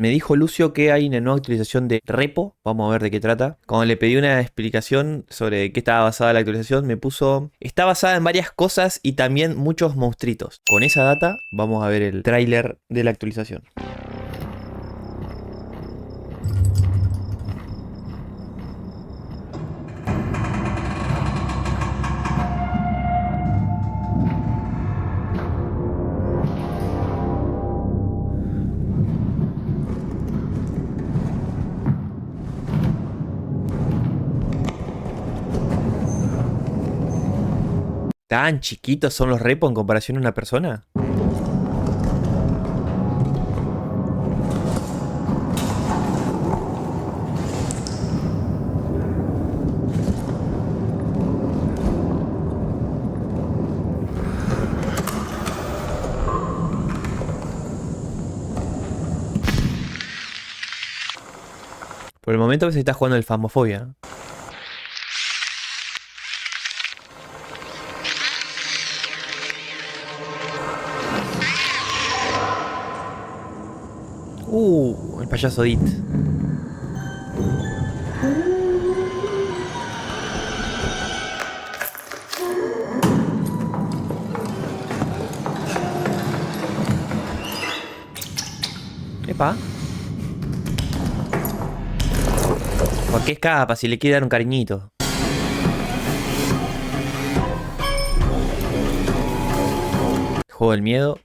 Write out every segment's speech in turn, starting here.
Me dijo Lucio que hay una nueva actualización de REPO. Vamos a ver de qué trata. Cuando le pedí una explicación sobre qué estaba basada la actualización, me puso... Está basada en varias cosas y también muchos monstruitos. Con esa data, vamos a ver el tráiler de la actualización. ¿Tan chiquitos son los repos en comparación a una persona? Por el momento se está jugando el Phasmophobia, ¿no? El payaso Dit. Epa. ¿Por qué escapa si le quiere dar un cariñito? Juego del miedo.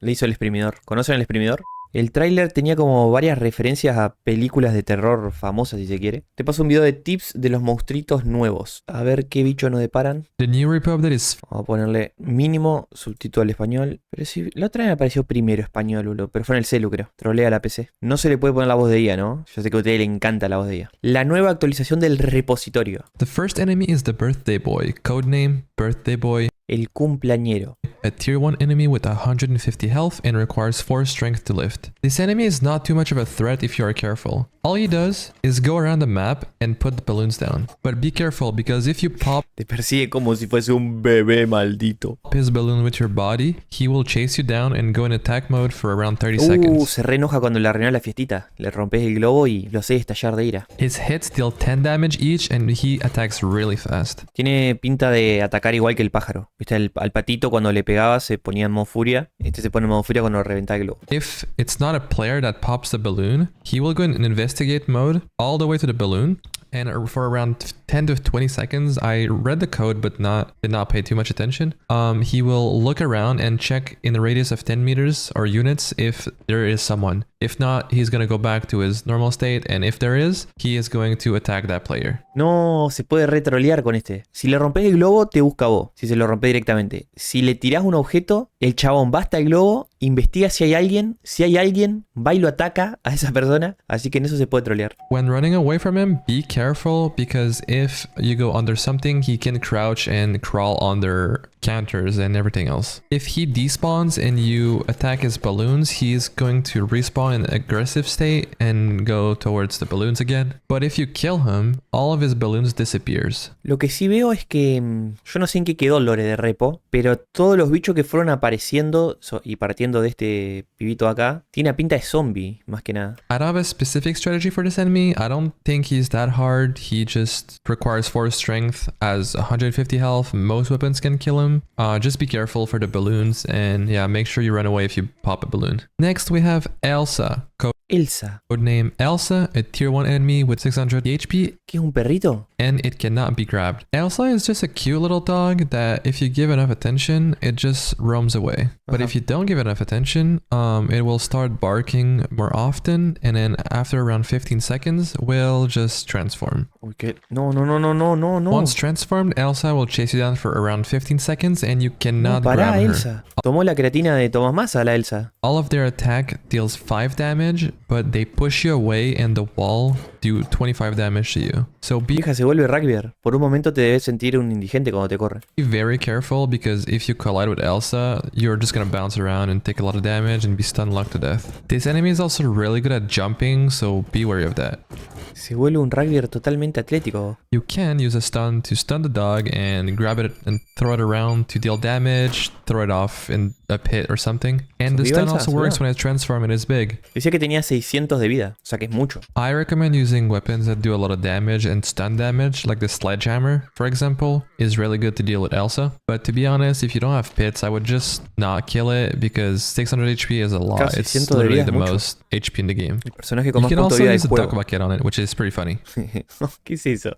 Le hizo el exprimidor. ¿Conocen el exprimidor? El tráiler tenía como varias referencias a películas de terror famosas, si se quiere. Te paso un video de tips de los monstruitos nuevos. A ver qué bicho nos deparan. The new R.E.P.O update is... Vamos a ponerle mínimo subtítulo al español. Pero sí, la otra vez me apareció primero español, boludo. Pero fue en el celu, creo. Trolea la PC. No se le puede poner la voz de IA, ¿no? Yo sé que a ustedes le encanta la voz de IA. La nueva actualización del repositorio. The first enemy is the Birthday Boy. Codename Birthday Boy. El cumpleañero. A tier 1 enemy with 150 health and requires 4 strength to lift. This enemy is not too much of a threat if you are careful. All he does is go around the map and put the balloons down. But be careful because if you pop Te persigue como si fuese un bebé maldito. his balloon with your body, he will chase you down and go in attack mode for around 30 seconds. Se re enoja cuando le arruinó la fiestita. Le rompes el globo y lo hace estallar de ira. His hits deal 10 damage each and he attacks really fast. Tiene pinta de atacar igual que el pájaro. Viste, al patito cuando le pegaba se ponía en modo furia. Este se pone en modo furia cuando reventa el globo. If it's not a player that pops the balloon, he will go in investigate mode all the way to the balloon. And for around 10 to 20 seconds, I read the code but did not pay too much attention. He will look around and check in the radius of 10 meters or units if there is someone. If not, he's going to go back to his normal state, and if there is, he is going to attack that player. No, se puede retrolear con este. Si le rompes el globo, te busca a vos. Si se lo rompes directamente. Si le tirás un objeto, el chabón va hasta el globo, investiga si hay alguien. Si hay alguien, va y lo ataca a esa persona. Así que en eso se puede trolear. When running away from him, be careful because if you go under something, he can crouch and crawl under counters and everything else. If he despawns and you attack his balloons, he is going to respawn in aggressive state and go towards the balloons again. But if you kill him, all of his balloons disappears. Lo que sí veo es que yo no sé en qué quedó el lore de Repo, pero todos los bichos que fueron apareciendo y partiendo de este pibito acá, tiene pinta de zombie, más que nada. I don't have a specific strategy for this enemy. I don't think he's that hard. He just requires 4 strength, has 150 health. Most weapons can kill him. Just be careful for the balloons and yeah, make sure you run away if you pop a balloon. Next we have Elsa. Elsa. Codename Elsa, a tier 1 enemy with 600 HP. ¿Qué es un perrito? And it cannot be grabbed. Elsa is just a cute little dog that if you give enough attention, it just roams away. But if you don't give enough attention, it will start barking more often, and then after around 15 seconds, will just transform. Uy, ¿qué? No, no, no, no, no, no, no. Once transformed, Elsa will chase you down for around 15 seconds, and you cannot pará, grab her. Elsa. Tomó la creatina de Tomás Massa, la Elsa. All of their attack deals 5 damage, but they push you away and the wall do 25 damage to you. So be... Vieja, se vuelve rugbyer. Por un momento te debes sentir un indigente cuando te corre. Be very careful because if you collide with Elsa, you're just gonna bounce around and take a lot of damage and be stun locked to death. This enemy is also really good at jumping, so be wary of that. Se vuelve un rugbyer totalmente atlético. You can use a stun to stun the dog and grab it and throw it around to deal damage, throw it off in a pit or something. And the stun also works when it's transformed and is big. Decía que tenía 600 de vida, o sea que es mucho. I recommend using weapons that do a lot of damage and stun damage, like the sledgehammer, for example, is really good to deal with Elsa. But to be honest, if you don't have pits, I would just not kill it because 600 HP is a lot. It's literally the most HP in the game. El personaje con You más can punto also de vida use del a juego. duck bucket on it, which is pretty funny. ¿Qué es eso?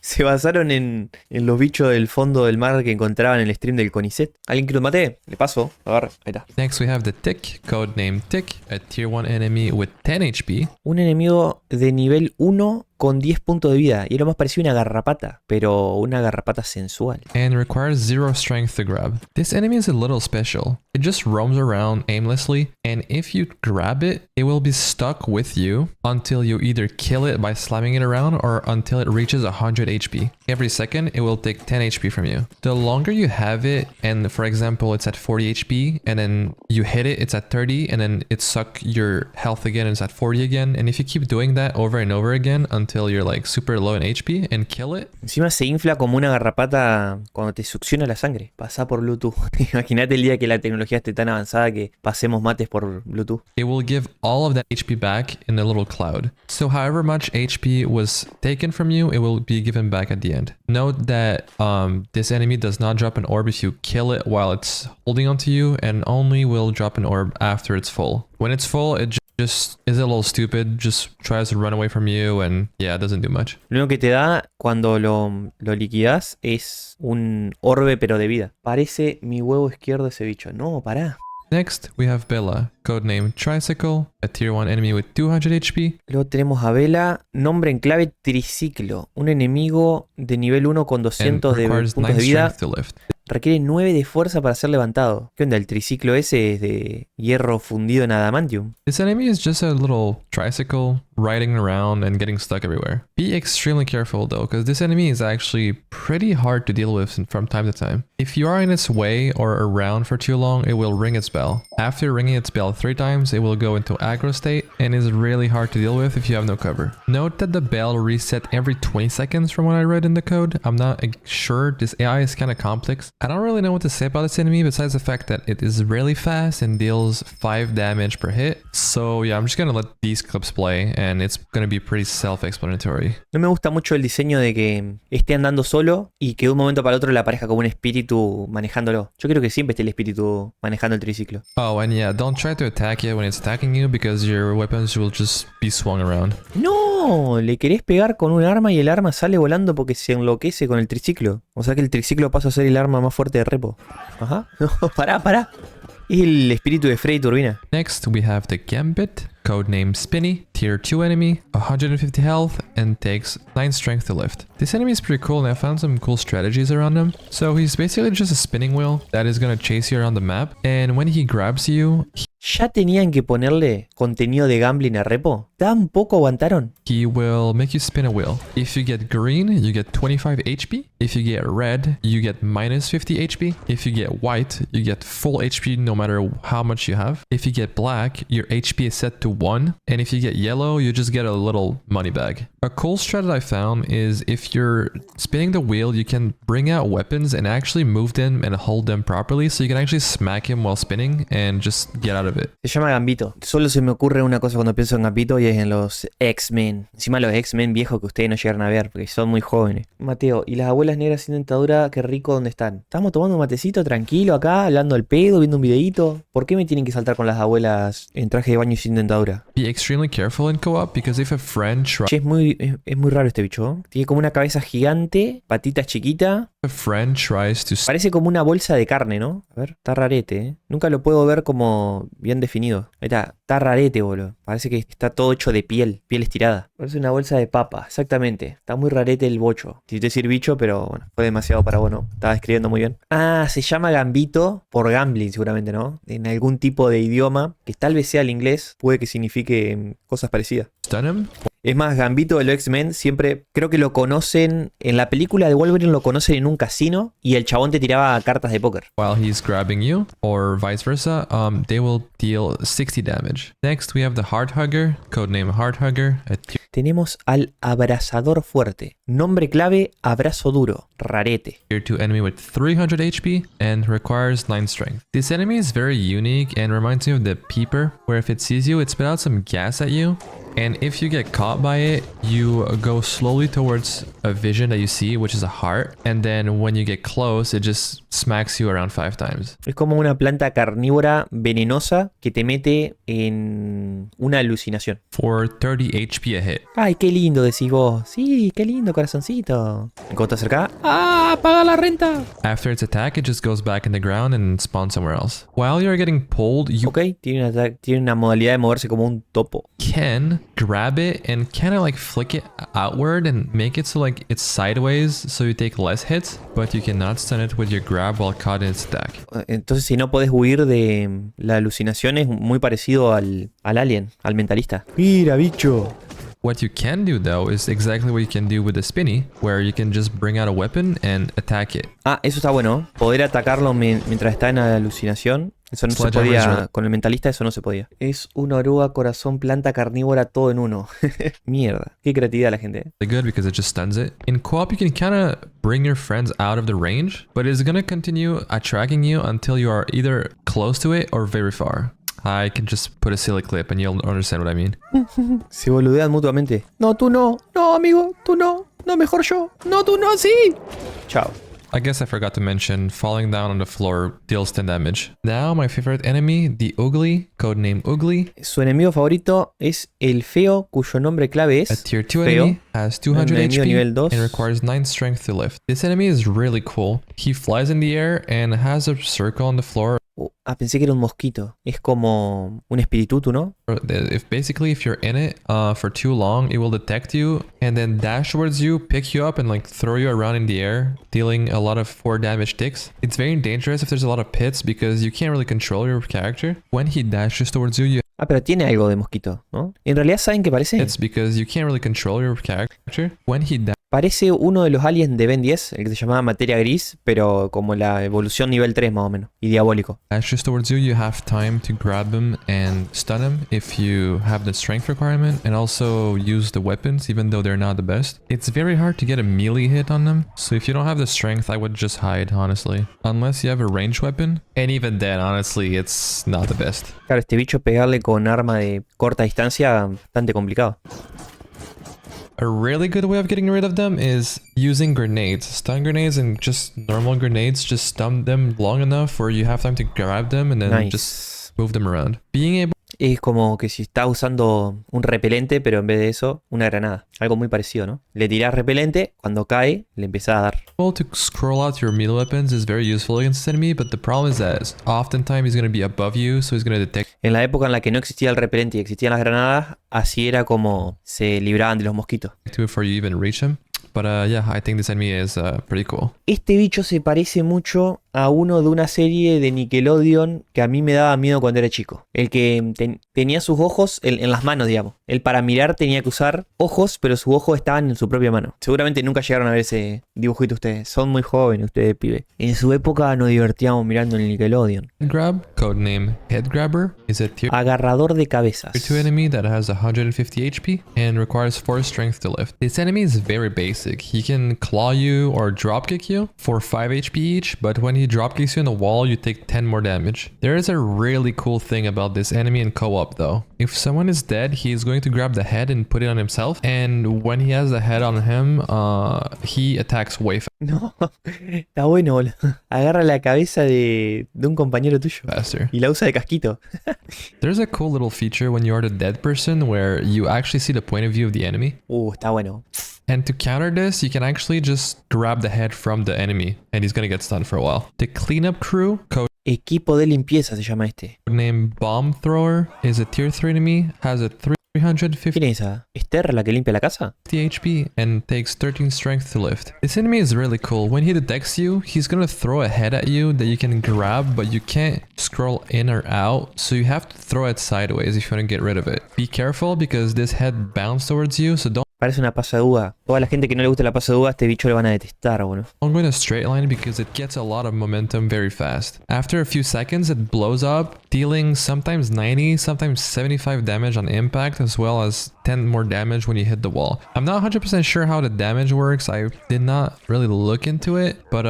Se basaron en los bichos del fondo del mar que encontraban en el stream del Conicet. ¿Alguien que lo mate? Le paso, agarre, ahí está. Next we have the Tick, codenamed Tick, a tier 1 enemy with 10 HP. Un enemigo de nivel 1 con 10 puntos de vida. Y es lo más parecido a una garrapata, pero una garrapata sensual. And requires 0 strength to grab. This enemy is a little special. It just roams around aimlessly, and if you grab it, it will be stuck with you until you either kill it by slamming it around or until it reaches 100 HP. Every second, it will take 10 HP from you. The longer you have it, and for example, it's at 40 HP, and then you hit it, it's at 30, and then it suck your health again, and it's at 40 again. And if you keep doing that over and over again until you're like super low in HP and kill it. Encima se infla como una garrapata cuando te succiona la sangre. Pasa por Bluetooth. Imagínate el día que la tecnología esté tan avanzada que pasemos mates por Bluetooth. It will give all of that HP back in a little cloud. So however much HP was taken from you, it will be given back at the end. Note that this enemy does not drop an orb if you kill it while it's holding onto you, and only will drop an orb after it's full. When it's full, it just is a little stupid, just tries to run away from you, and yeah, it doesn't do much. Lo único que te da cuando lo liquidas es un orbe pero de vida. Parece mi huevo izquierdo ese bicho. No, pará. Next, we have Bella, codenamed Tricycle, a tier 1 enemy with 200 HP. Luego tenemos a Vela, nombre en clave triciclo. Un enemigo de nivel 1 con 200 de puntos de vida. Requiere 9 de fuerza para ser levantado. ¿Qué onda? El triciclo ese es de hierro fundido en adamantium. This enemy is just a little tricycle riding around and getting stuck everywhere. Be extremely careful though, because this enemy is actually pretty hard to deal with from time to time. If you are in its way or around for too long, it will ring its bell. After ringing its bell 3 times, it will go into aggro state and is really hard to deal with if you have no cover. Note that the bell reset every 20 seconds from what I read in the code. I'm not sure, this AI is kind of complex. I don't really know what to say about this enemy besides the fact that it is really fast and deals 5 damage per hit. So yeah, I'm just gonna let these clips play and it's gonna be pretty self-explanatory. No me gusta mucho el diseño de que esté andando solo y que de un momento para otro le aparezca como un espíritu manejándolo. Yo creo que siempre esté el espíritu manejando el triciclo. Oh, and yeah, don't try to attack it when it's attacking you because your weapons will just be swung around. ¡No! Le querés pegar con un arma y el arma sale volando porque se enloquece con el triciclo. O sea que el triciclo pasa a ser el arma más fuerte de R.E.P.O. Ajá. No, pará. Es el espíritu de Freddy Turbina. Next, we have the Gambit, codenamed Spinny, tier 2 enemy, 150 health, and takes 9 strength to lift. This enemy is pretty cool and I found some cool strategies around him. So he's basically just a spinning wheel that is gonna chase you around the map, and when he grabs you, ¿Ya tenían que ponerle contenido de gambling a R.E.P.O? ¿Tan poco aguantaron? he will make you spin a wheel. If you get green, you get 25 HP. If you get red, you get minus 50 HP. If you get white, you get full HP no matter how much you have. If you get black, your HP is set to 1. And if you get yellow, you just get a little money bag. A cool strat that I found is if you're spinning the wheel, you can bring out weapons and actually move them and hold them properly. So you can actually smack him while spinning and just get out of it. Se llama Gambito. Solo se me ocurre una cosa cuando pienso en Gambito y es en los X-Men. Encima los X-Men viejos que ustedes no llegaron a ver porque son muy jóvenes. Mateo, ¿y las abuelas negras sin dentadura? Qué rico, ¿dónde están? Estamos tomando un matecito tranquilo acá, hablando al pedo, viendo un videito. ¿Por qué me tienen que saltar con las abuelas en traje de baño y sin dentadura? Be extremely careful in co-op because if a friend tries... Che, es muy raro este bicho, ¿eh? Tiene como una cabeza gigante, patitas chiquitas. A friend tries to... Parece como una bolsa de carne, ¿no? A ver, está rarete, ¿eh? Nunca lo puedo ver como bien definido. Ahí está rarete, boludo. Parece que está todo hecho de piel estirada. Parece una bolsa de papa, exactamente. Está muy rarete el bocho. Quise decir bicho, pero bueno, fue demasiado para vos, ¿no? Estaba escribiendo muy bien. Ah, se llama Gambito por gambling, seguramente, ¿no? En algún tipo de idioma que tal vez sea el inglés, puede que signifique cosas parecidas. stun him. Es más, Gambito de los X-Men siempre, creo que lo conocen, en la película de Wolverine lo conocen en un casino y el chabón te tiraba cartas de póker. While he's grabbing you, or vice versa, they will deal 60 damage. Next, we have the Heart Hugger, codename Heart Hugger, a Tenemos al abrazador fuerte. Nombre clave, abrazo duro. Rarete. tier 2 enemy with 300 HP and requires 9 strength. This enemy is very unique and reminds me of the Peeper, where if it sees you, it spits out some gas at you. And if you get caught by it, you go slowly towards a vision that you see, which is a heart. And then when you get close, it just smacks you around 5 times. Es como una planta carnívora venenosa que te mete en una alucinación. For 30 HP a hit. Ay, qué lindo decís vos. Sí, qué lindo, corazoncito. Y cuando te acercás, ¡ah! ¡Paga la renta! After its attack, it just goes back in the ground and spawns somewhere else. While you're getting pulled, you Ok, tiene una modalidad de moverse como un topo. can grab it and kind of like flick it outward and make it so like it's sideways so you take less hits, but you cannot stun it with your grab while caught in its attack. Entonces, si no podés huir de la alucinación, es muy parecido al alien, al mentalista. Mira, bicho. What you can do though is exactly what you can do with the spinny, where you can just bring out a weapon and attack it. Ah, eso está bueno. Poder atacarlo mientras está en la alucinación. Eso no se Sledgehammer podía. is Con el mentalista eso no se podía. Es una oruga, corazón, planta, carnívora, todo en uno. Mierda. Qué creatividad la gente. Really good because it just stuns it. In co-op, you can kind of bring your friends out of the range, but it's gonna continue attracting you until you are either close to it or very far. I can just put a silly clip and you'll understand what I mean. Se boludean mutuamente. No, tú no. No, amigo, tú no. No, mejor yo. No, tú no, sí. Chao. I guess I forgot to mention, falling down on the floor deals 10 damage. Now, my favorite enemy, the Ugly, codename Ugly. Su enemigo favorito es el feo, cuyo nombre clave A es tier 2 feo. enemy, has 200 enemigo HP nivel 2. and requires 9 strength to lift. This enemy is really cool. He flies in the air and has a circle on the floor. Pensé que era un mosquito. Es como un espiritu, ¿no? If you're in it for too long, it will detect you and then dash towards you, pick you up and like throw you around in the air, dealing a lot of 4 damage ticks. It's very dangerous if there's a lot of pits because you can't really control your character. When he dashes towards you, you Ah, pero tiene algo de mosquito, ¿no? En realidad, ¿saben qué parece? it's because you can't really control your character. When he Parece uno de los aliens de Ben 10, el que se llamaba materia gris, pero como la evolución nivel 3 más o menos, y diabólico. dashes towards you, you have time to grab him and stun him if you have the strength requirement, and also use the weapons even though they're not the best. It's very hard to get a melee hit on them, so if you don't have the strength, I would just hide, honestly. Unless you have a ranged weapon, and even then, honestly, it's not the best. Claro, este bicho pegarle con arma de corta distancia, bastante complicado. A really good way of getting rid of them is using grenades. Stun grenades and just normal grenades, just stun them long enough where you have time to grab them and then Nice. just move them around. Being able Es como que si está usando un repelente, pero en vez de eso, una granada. Algo muy parecido, ¿no? Le tirás repelente, cuando cae, le empezás a dar. to scroll out your melee weapons is very useful against this enemy, but the problem is that oftentimes he's going to be above you, so he's going to detect En la época en la que no existía el repelente y existían las granadas, así era como se libraban de los mosquitos. you before you even reach him. But yeah, I think this enemy is pretty cool. Este bicho se parece mucho a uno de una serie de Nickelodeon que a mí me daba miedo cuando era chico. El que tenía sus ojos en las manos, digamos. Él para mirar tenía que usar ojos, pero sus ojos estaban en su propia mano. Seguramente nunca llegaron a ver ese dibujito ustedes. Son muy jóvenes ustedes, pibe. En su época nos divertíamos mirando el Nickelodeon. Grab, codename Head Grabber, is a tier Agarrador de cabezas. 2 enemy that has 150 HP and requires 4 strength to lift. This enemy is very basic. He can claw you or dropkick you for 5 HP each, but when he dropkicks you in the wall, you take 10 more damage. There is a really cool thing about this enemy in co-op though. If someone is dead, he is going to grab the head and put it on himself, and when he has the head on him, he attacks way No, está bueno, boludo. Agarra la cabeza de un compañero tuyo faster. y la usa de casquito. There's a cool little feature when you are the dead person where you actually see the point of view of the enemy. Está bueno. And to counter this, you can actually just grab the head from the enemy and he's gonna get stunned for a while. The cleanup crew, Equipo de limpieza se llama este. codename Bomb Thrower, is a tier 3 enemy, has a 300 350 ¿Quién es esa? ¿Esther, la que limpia la casa? HP and takes 13 strength to lift. This enemy is really cool. When he detects you, he's gonna throw a head at you that you can grab, but you can't scroll in or out, so you have to throw it sideways if you want to get rid of it. Be careful because this head bounced towards you, so don't Parece una pasa de uva. Toda la gente que no le gusta la pasa de uva, a este bicho le van a detestar, boludo. go in a straight line because it gets a lot of momentum very fast. After a few seconds, it blows up, dealing sometimes 90, sometimes 75 damage on impact, as well as 10 more damage when you hit the wall. I'm not 100% sure how the damage works. I did not really look into it, but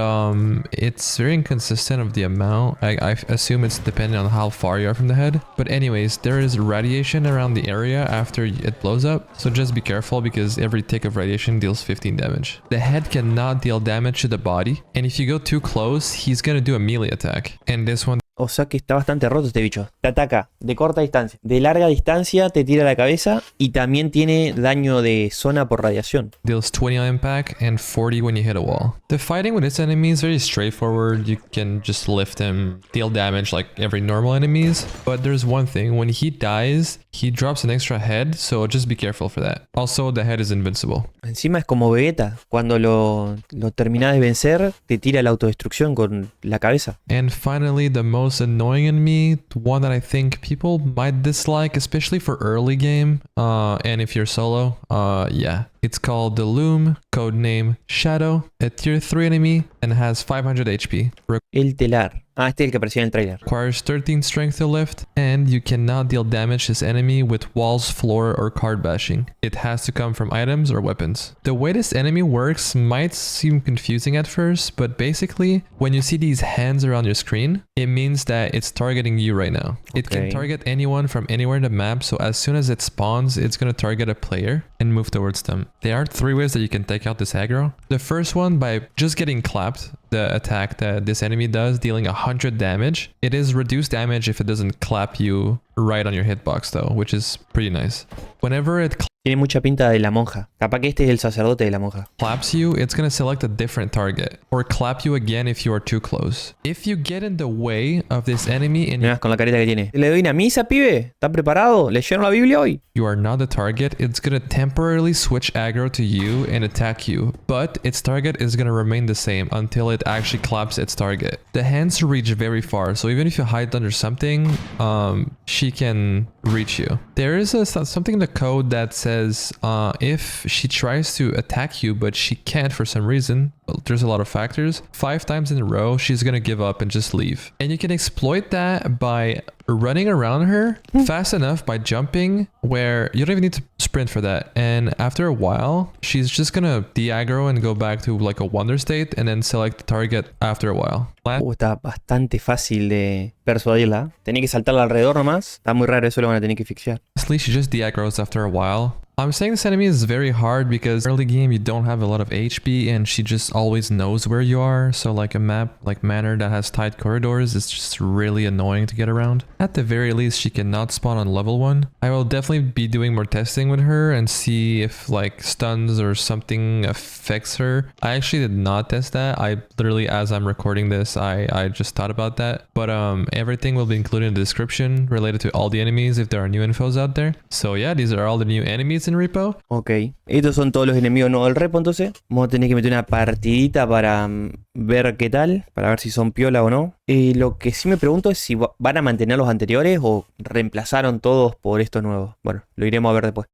it's very inconsistent of the amount. I assume it's dependent on how far you are from the head. But anyways, there is radiation around the area after it blows up, so just be careful because every tick of radiation deals 15 damage. The head cannot deal damage to the body, and if you go too close, he's gonna do a melee attack. And this one O sea que está bastante roto este bicho. Te ataca de corta distancia. De larga distancia te tira la cabeza y también tiene daño de zona por radiación. deals 20 on impact and 40 when you hit a wall. The fighting with this enemy is very straightforward. You can just lift him, deal damage like every normal enemies. But there's one thing, when he dies, he drops an extra head, so just be careful for that. Also, the head is invincible. Encima es como Vegeta. Cuando lo terminás de vencer, te tira la autodestrucción con la cabeza. And finally, the most annoying enemy, one that I think people might dislike, especially for early game, and if you're solo, yeah. It's called the Loom, codename Shadow, a tier 3 enemy, and has 500 HP. El telar. Ah, este es el que aparecía en el trailer. Requires 13 strength to lift, and you cannot deal damage to this enemy with walls, floor, or card bashing. It has to come from items or weapons. The way this enemy works might seem confusing at first, but basically, when you see these hands around your screen, it means that it's targeting you right now. It can target anyone from anywhere in the map, so as soon as it spawns, it's going to target a player and move towards them. There are 3 ways that you can take out this aggro. The first one, by just getting clapped, the attack that this enemy does, dealing 100 damage. It is reduced damage if it doesn't clap you right on your hitbox though, which is pretty nice. Whenever it Tiene mucha pinta de la monja. Capaz que este es el sacerdote de la monja. claps you, it's going to select a different target or clap you again if you are too close. If you get in the way of this enemy and Mirá con la careta que tiene. ¿Le doy una misa, pibe? ¿Están preparados? ¿Leyeron la Biblia hoy? you are not the target, it's going to temporarily switch aggro to you and attack you, but its target is going to remain the same until it actually claps its target. The hands reach very far, so even if you hide under something, she can reach you. There is something in the code that says if she tries to attack you but she can't for some reason, there's a lot of factors, 5 times in a row she's gonna give up and just leave. And you can exploit that by running around her fast enough by jumping where you don't even need to sprint for that, and after a while she's just gonna de-aggro and go back to like a wonder state and then select the target after a while. Está bastante fácil de persuadirla. Tenés que saltarla alrededor nomás. Está muy raro, eso lo van a tener que fixear. Lastly, she just de-aggros after a while. I'm saying this enemy is very hard because early game you don't have a lot of HP and she just always knows where you are. So like a map like Manor that has tight corridors is just really annoying to get around. At the very least, she cannot spawn on level 1. I will definitely be doing more testing with her and see if like stuns or something affects her. I actually did not test that. I literally, as I'm recording this, I just thought about that. But everything will be included in the description related to all the enemies if there are new infos out there. So yeah, these are all the new enemies in R.E.P.O. Ok. Estos son todos los enemigos nuevos del repo, entonces. Vamos a tener que meter una partidita para ver qué tal. Para ver si son piola o no. Lo que sí me pregunto es si van a mantener los anteriores o reemplazaron todos por estos nuevos. Bueno, lo iremos a ver después.